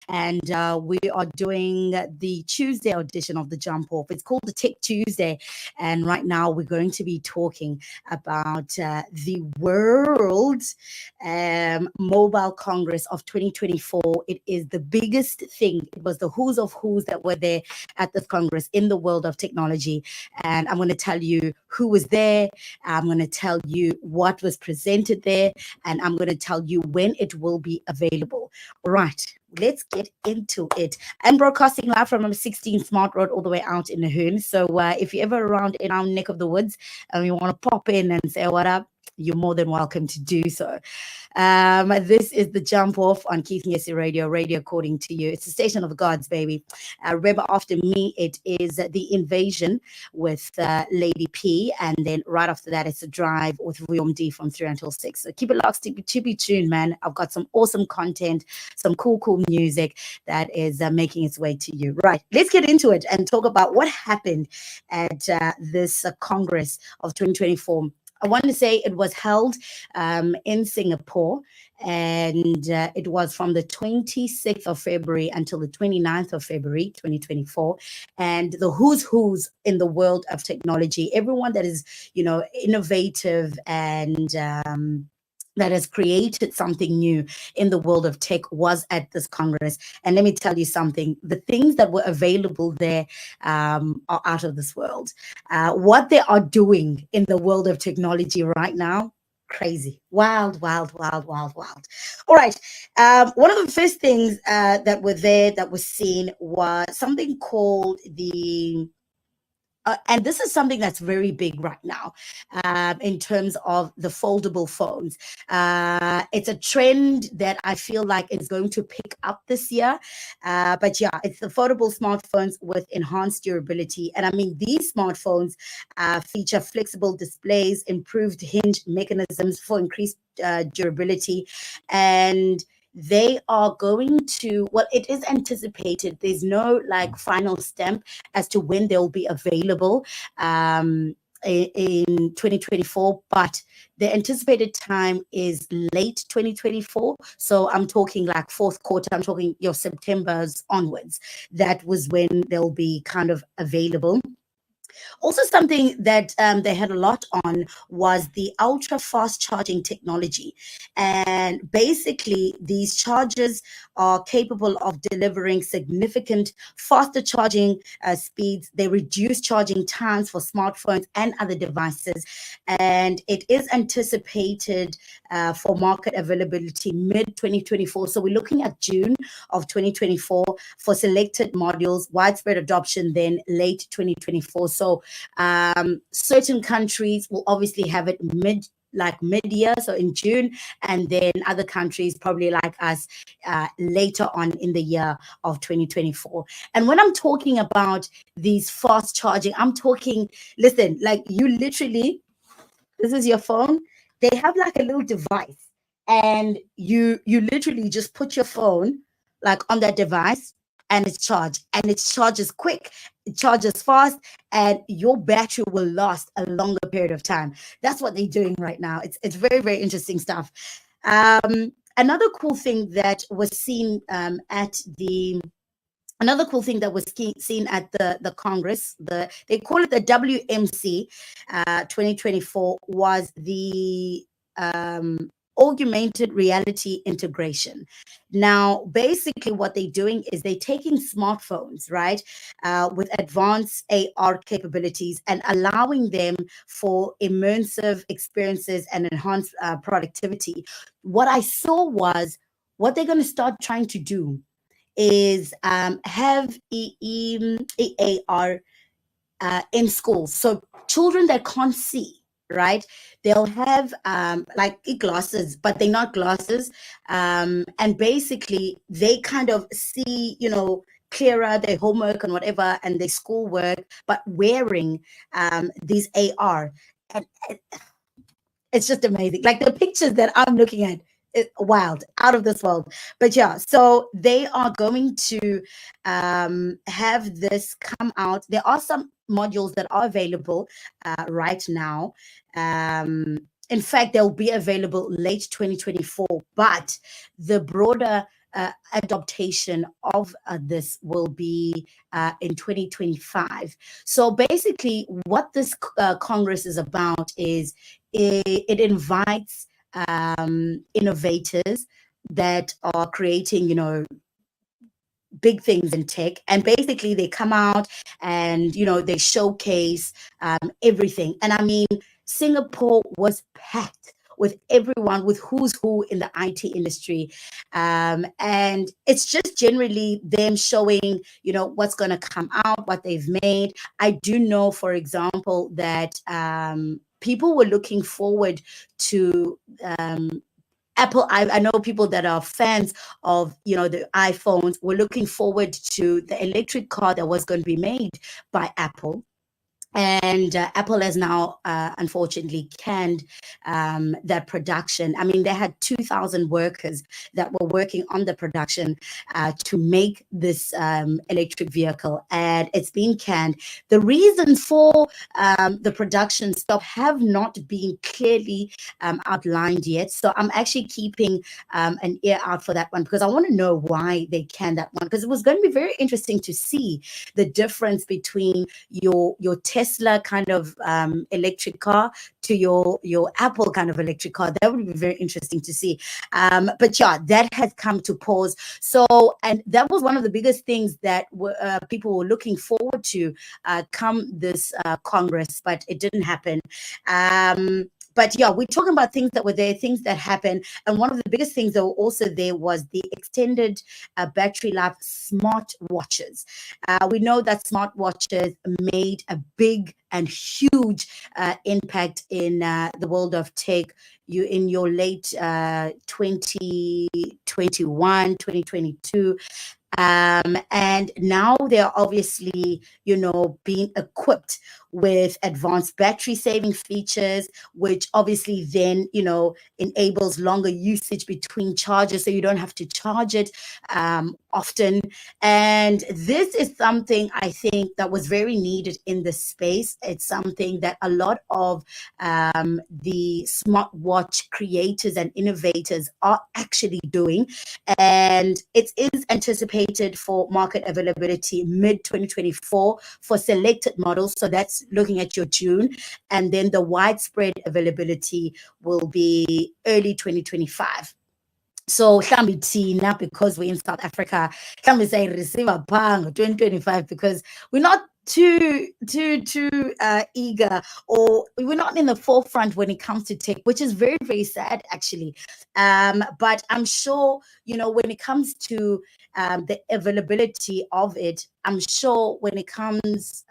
and we are doing the Tuesday edition of the Jump Off. It's called the Tech Tuesday, and right now we're going to be talking about the World Mobile Congress of 2024. It is the biggest thing. It was the who's of who's that were there at this Congress in the world of technology, and I'm going to tell you who was there. I'm going to tell you what was presented there, and I'm going to tell you when it will be available. Right, let's get into it. I'm broadcasting live from number 16 Smart Road all the way out in the Hoon. So if you're ever around in our neck of the woods and you want to pop in and say what up, you're more than welcome to do so. This is the Jump Off on Keith Nyesi Radio according to you. It's the station of the gods, baby. Remember, after me, it is The Invasion with Lady P. And then right after that, it's a drive with William D from 3 until 6. So keep it locked, to be tuned, man. I've got some awesome content, some cool music that is making its way to you. Right, let's get into it and talk about what happened at this Congress of 2024. I want to say it was held in Singapore, and it was from the 26th of February until the 29th of February, 2024. And the who's in the world of technology, everyone that is, innovative and that has created something new in the world of tech was at this Congress. And let me tell you something, the things that were available there are out of this world. What they are doing in the world of technology right now, crazy, wild. All right. One of the first things that were there that was seen was something called and this is something that's very big right now in terms of the foldable phones. It's a trend that I feel like is going to pick up this year. But yeah, it's the foldable smartphones with enhanced durability. And I mean, these smartphones feature flexible displays, improved hinge mechanisms for increased durability, and they are going to, well, it is anticipated, there's no like final stamp as to when they'll be available in 2024, but the anticipated time is late 2024. So I'm talking like fourth quarter, I'm talking your September's onwards. That was when they'll be kind of available. Also, something that they had a lot on was the ultra fast charging technology. And basically, these chargers are capable of delivering significant faster charging speeds. They reduce charging times for smartphones and other devices. And it is anticipated for market availability mid 2024. So we're looking at June of 2024 for selected modules, widespread adoption then late 2024. So certain countries will obviously have it mid-year, so in June, and then other countries probably like us later on in the year of 2024. And when I'm talking about these fast charging, I'm talking, listen, like you literally, this is your phone, they have like a little device, and you literally just put your phone like on that device, and it's charged, and it charges quick, it charges fast, and your battery will last a longer period of time. That's what they're doing right now. It's very interesting stuff. Another cool thing that was seen at the Another cool thing that was seen at the Congress, they call it the WMC 2024, was the augmented reality integration. Now, basically what they're doing is they're taking smartphones, right, with advanced AR capabilities and allowing them for immersive experiences and enhanced productivity. What I saw was what they're going to start trying to do is have AR in schools. So children that can't see, right, they'll have like glasses, but they're not glasses. And basically they kind of see, clearer their homework and whatever and their schoolwork, but wearing these AR. And it's just amazing. Like the pictures that I'm looking at, wild, out of this world. But yeah, so they are going to have this come out. There are some modules that are available right now. In fact, they'll be available late 2024, but the broader adaptation of this will be in 2025. So basically, what this Congress is about is it invites innovators that are creating, big things in tech, and basically they come out and they showcase everything. And I mean, Singapore was packed with everyone, with who's who in the IT industry, and it's just generally them showing what's going to come out, what they've made. I do know, for example, that people were looking forward to Apple. I know people that are fans of the iPhones were looking forward to the electric car that was going to be made by Apple. And Apple has now, unfortunately, canned that production. I mean, they had 2,000 workers that were working on the production to make this electric vehicle, and it's been canned. The reasons for the production stop have not been clearly outlined yet. So I'm actually keeping an ear out for that one, because I want to know why they canned that one, because it was going to be very interesting to see the difference between your Tesla kind of electric car to your Apple kind of electric car. That would be very interesting to see. But yeah, that has come to pause. So, and that was one of the biggest things that people were looking forward to come this Congress, but it didn't happen. But yeah, we're talking about things that were there, things that happened. And one of the biggest things that were also there was the extended battery life smart watches. We know that smartwatches made a big and huge impact in the world of tech. You in your late 2021, 2022. And now they're obviously, being equipped with advanced battery saving features, which obviously then, enables longer usage between charges, so you don't have to charge it often. And this is something I think that was very needed in the space. It's something that a lot of the smartwatch creators and innovators are actually doing. And it is anticipated for market availability mid 2024 for selected models. So that's looking at your June. And then the widespread availability will be early 2025. So mhlambi thina, because we're in South Africa, mhlambi sayirreceive pha ngo-2025, because we're not too eager, or we're not in the forefront when it comes to tech, which is very, very sad actually. But I'm sure, when it comes to the availability of it, I'm sure when it comes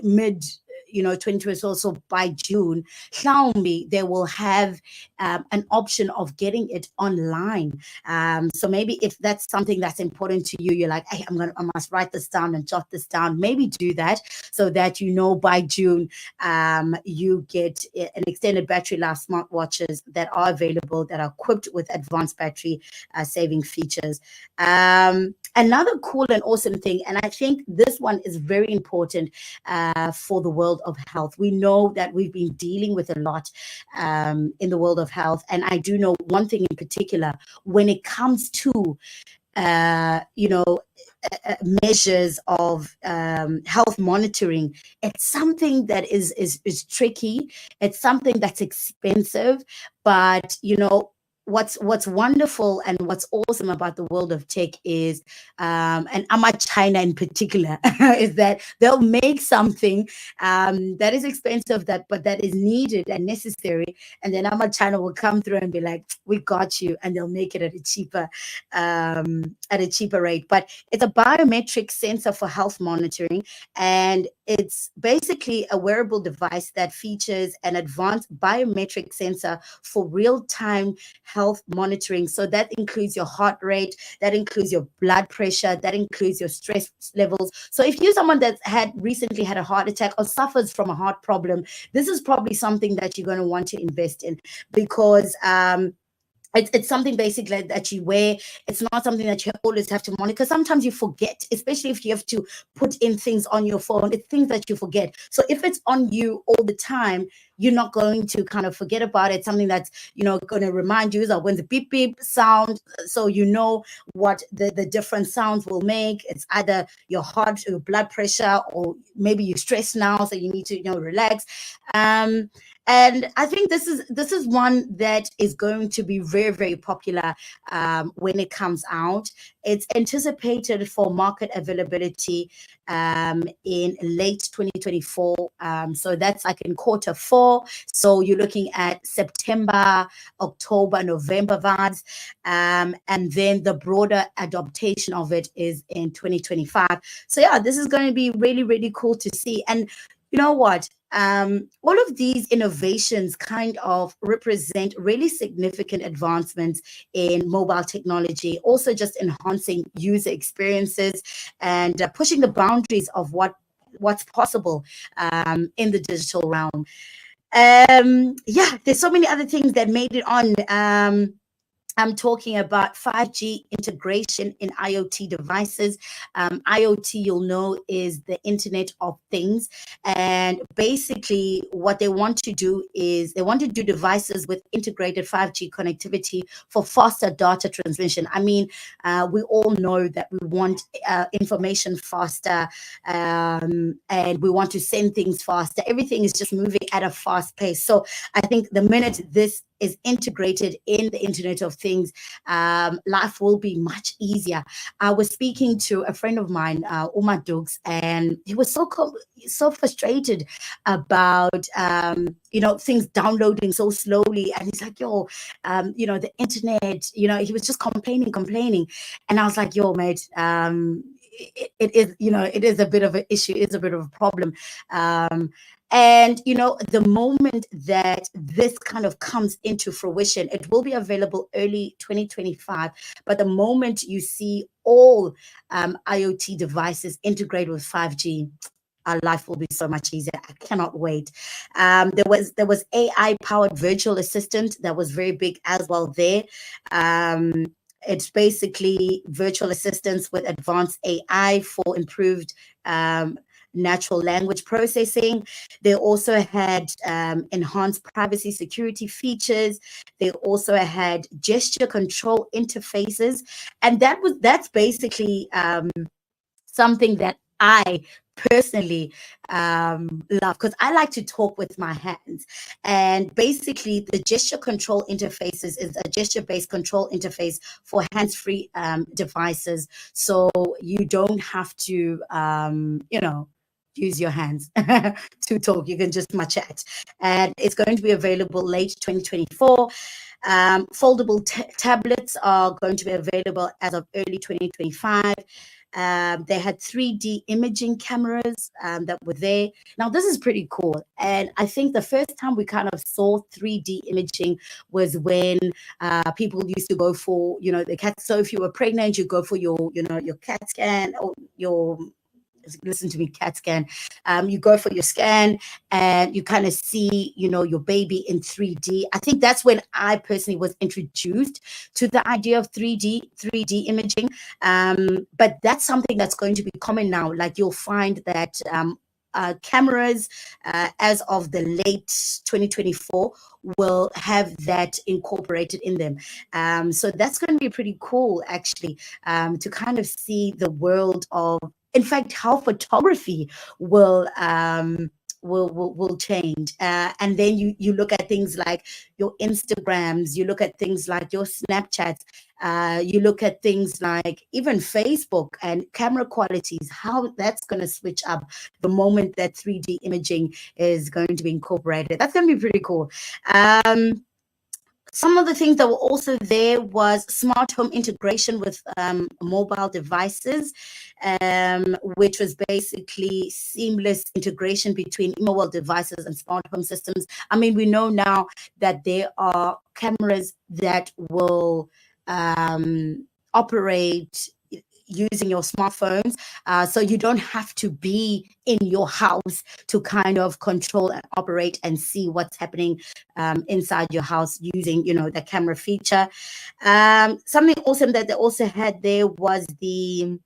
mid 2020, also by June, Xiaomi, they will have an option of getting it online. So maybe if that's something that's important to you, you're like, hey, I must write this down and jot this down. Maybe do that, so that by June you get an extended battery life smartwatches that are available, that are equipped with advanced battery saving features. Another cool and awesome thing, and I think this one is very important for the world of health. We know that we've been dealing with a lot in the world of health, and I do know one thing in particular when it comes to measures of health monitoring. It's something that is tricky. It's something that's expensive, but what's wonderful and what's awesome about the world of tech is, and China in particular, is that they'll make something that is expensive, but that is needed and necessary, and then China will come through and be like, we got you, and they'll make it at a cheaper rate. But it's a biometric sensor for health monitoring, and it's basically a wearable device that features an advanced biometric sensor for real-time health monitoring. So that includes your heart rate, that includes your blood pressure, that includes your stress levels. So if you're someone that recently had a heart attack or suffers from a heart problem, this is probably something that you're going to want to invest in, because it's something basically that you wear. It's not something that you always have to monitor. Sometimes you forget, especially if you have to put in things on your phone. It's things that you forget. So if it's on you all the time, you're not going to kind of forget about it. Something that's, going to remind you that when the beep beep sound, so you know what the different sounds will make. It's either your heart, your blood pressure, or maybe you're stressed now, so you need to, relax. Um, and I think this is one that is going to be very, very popular when it comes out. It's anticipated for market availability in late 2024. So that's like in quarter four. So you're looking at September, October, November vibes. And then the broader adaptation of it is in 2025. So yeah, this is going to be really, really cool to see. And you know what? All of these innovations kind of represent really significant advancements in mobile technology, also just enhancing user experiences and pushing the boundaries of what's possible in the digital realm. Yeah, there's so many other things that made it on. I'm talking about 5G integration in IoT devices. IoT, you'll know, is the Internet of Things. And basically, what they want to do is they want to do devices with integrated 5G connectivity for faster data transmission. I mean, we all know that we want information faster, and we want to send things faster. Everything is just moving at a fast pace. So I think the minute this is integrated in the Internet of Things, life will be much easier. I was speaking to a friend of mine, Uma Dukes, and he was so frustrated about things downloading so slowly. And he's like, "Yo, the internet." He was just complaining, and I was like, "Yo, mate." It is, it is a bit of an issue, it's a bit of a problem. And the moment that this kind of comes into fruition, it will be available early 2025. But the moment you see all IoT devices integrated with 5G, our life will be so much easier. I cannot wait. There was AI powered virtual assistant that was very big as well there. It's basically virtual assistants with advanced AI for improved natural language processing. They also had enhanced privacy security features. They also had gesture control interfaces, and that's basically something that I personally love, because I like to talk with my hands. And basically, the gesture control interfaces is a gesture-based control interface for hands-free devices. So you don't have to, use your hands to talk. You can just chat. And it's going to be available late 2024. Foldable tablets are going to be available as of early 2025. They had 3D imaging cameras that were there. Now, this is pretty cool. And I think the first time we kind of saw 3D imaging was when people used to go for, the cat. So if you were pregnant, you go for your CAT scan, or your, listen to me, CAT scan. You go for your scan and you kind of see, your baby in 3D. I think that's when I personally was introduced to the idea of 3D imaging. But that's something that's going to be common now. Like, you'll find that cameras as of the late 2024 will have that incorporated in them. So that's going to be pretty cool, actually, to kind of see the world of, in fact, how photography will change. And then you look at things like your Instagrams, you look at things like your Snapchats, you look at things like even Facebook and camera qualities, how that's going to switch up the moment that 3D imaging is going to be incorporated. That's going to be pretty cool. Some of the things that were also there was smart home integration with mobile devices, which was basically seamless integration between mobile devices and smart home systems. I mean, we know now that there are cameras that will operate, using your smartphones. So you don't have to be in your house to kind of control and operate and see what's happening inside your house using, the camera feature. Something awesome that they also had there was the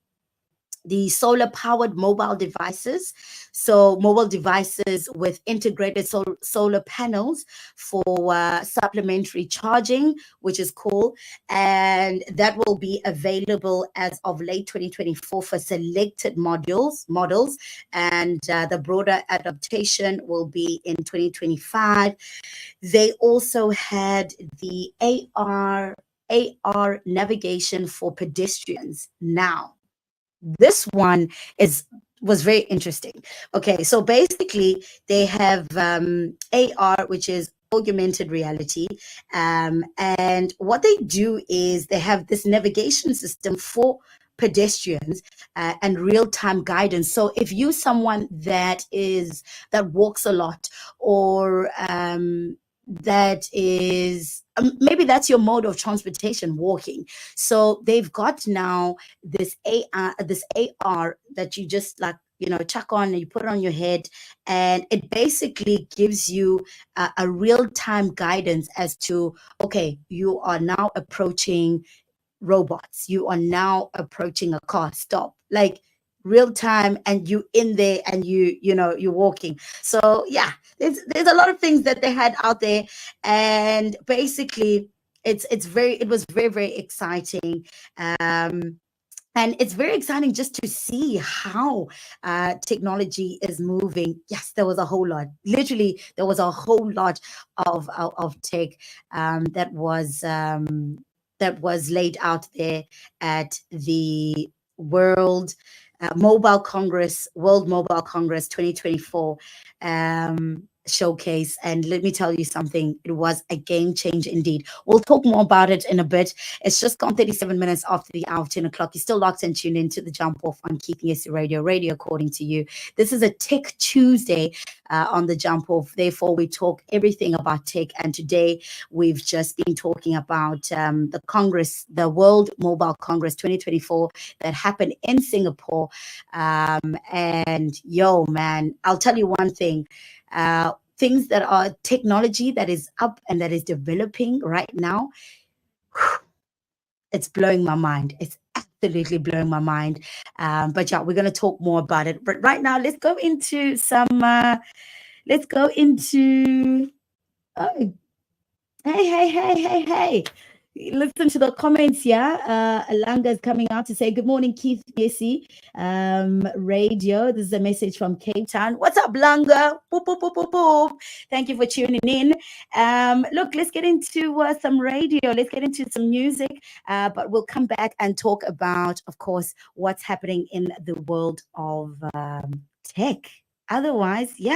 solar powered mobile devices. So mobile devices with integrated solar panels for supplementary charging, which is cool. And that will be available as of late 2024 for selected models. And the broader adaptation will be in 2025. They also had the AR navigation for pedestrians. Now, this one was very interesting. Okay, so basically they have AR, which is augmented reality, and what they do is they have this navigation system for pedestrians and real-time guidance. So if you someone that walks a lot, or that is maybe that's your mode of transportation, walking, so they've got now this AR that you just chuck on and you put it on your head, and it basically gives you a real-time guidance as to, okay, you are now approaching robots, you are now approaching a car stop, like real time, and you in there, and you're walking. So yeah, there's a lot of things that they had out there, and basically it was very, very exciting. And it's very exciting just to see how technology is moving. Yes, there was a whole lot. Literally, there was a whole lot of tech that was laid out there at the World Mobile Congress 2024 showcase. And let me tell you something, it was a game changer indeed. We'll talk more about it in a bit. It's just gone 37 minutes after the hour of 10 o'clock. You're still locked and tuned into the Jump Off on Keeping SC Radio according to you. This is a Tech Tuesday on the Jump Off. Therefore, we talk everything about tech. And today we've just been talking about the World Mobile Congress 2024 that happened in Singapore. And yo, man, I'll tell you one thing. Things that are technology that is up and that is developing right now, it's blowing my mind. It's absolutely blowing my mind. But yeah, we're going to talk more about it. But right now, let's go into oh, hey. Listen to the comments here. Alanga is coming out to say, good morning, Keith Yesi. Radio. This is a message from Cape Town. What's up, Langa? Boop, boop, boop, boop, boop. Thank you for tuning in. Look, let's get into some radio. Let's get into some music. But we'll come back and talk about, of course, what's happening in the world of tech. Otherwise, yeah.